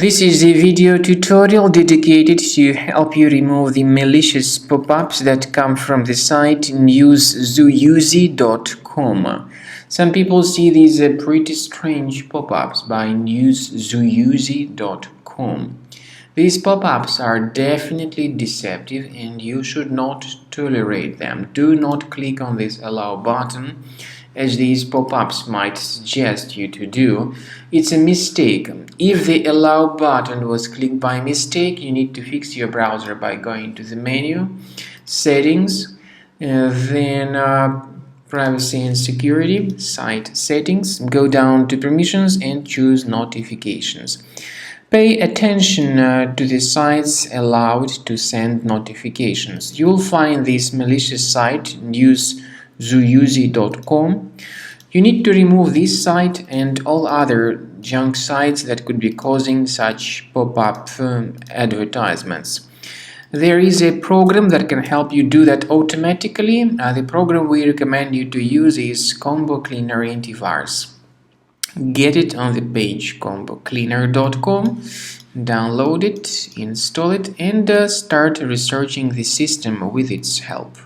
This is a video tutorial dedicated to help you remove the malicious pop-ups that come from the site newszoousy.com. Some people see these pretty strange pop-ups by newszoousy.com. These pop-ups are definitely deceptive and you should not tolerate them. Do not click on this allow button as these pop-ups might suggest you to do. It's a mistake. If the allow button was clicked by mistake, you need to fix your browser by going to the menu, settings, then privacy and security, site settings, go down to permissions and choose notifications. Pay attention to the sites allowed to send notifications. You will find this malicious site newszoousy.com. You need to remove this site and all other junk sites that could be causing such pop-up advertisements. There is a program that can help you do that automatically. The program we recommend you to use is Combo Cleaner Antivirus. Get it on the page combocleaner.com, download it, install it, and start researching the system with its help.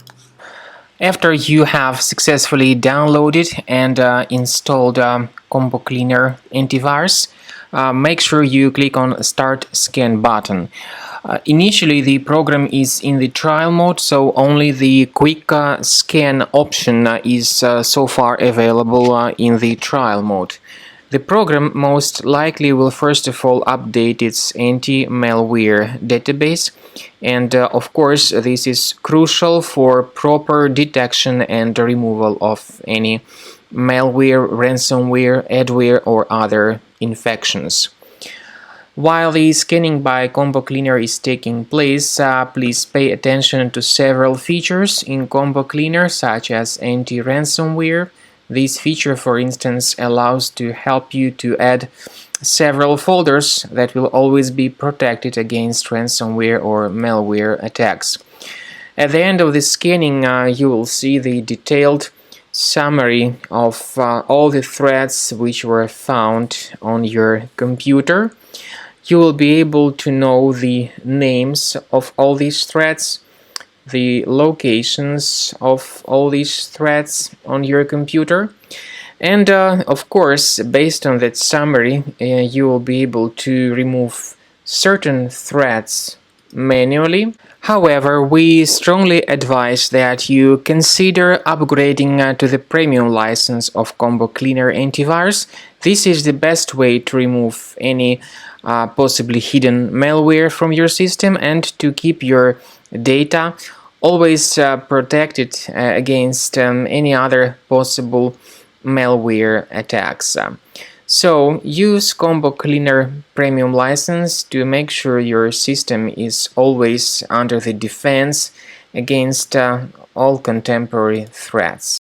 After you have successfully downloaded and installed Combo Cleaner Antivirus, make sure you click on Start Scan button. Initially, the program is in the trial mode, so only the quick scan option is so far available in the trial mode. The program most likely will first of all update its anti-malware database, and of course this is crucial for proper detection and removal of any malware, ransomware, adware or other infections. While the scanning by Combo Cleaner is taking place, please pay attention to several features in Combo Cleaner such as anti-ransomware. This feature, for instance, allows to help you to add several folders that will always be protected against ransomware or malware attacks. At the end of the scanning, you will see the detailed summary of all the threats which were found on your computer. You will be able to know the names of all these threats, the locations of all these threats on your computer, and of course, based on that summary, you will be able to remove certain threats manually. However, we strongly advise that you consider upgrading to the premium license of Combo Cleaner Antivirus. This is the best way to remove any possibly hidden malware from your system and to keep your data always protected against any other possible malware attacks. So use Combo Cleaner Premium license to make sure your system is always under the defense against all contemporary threats.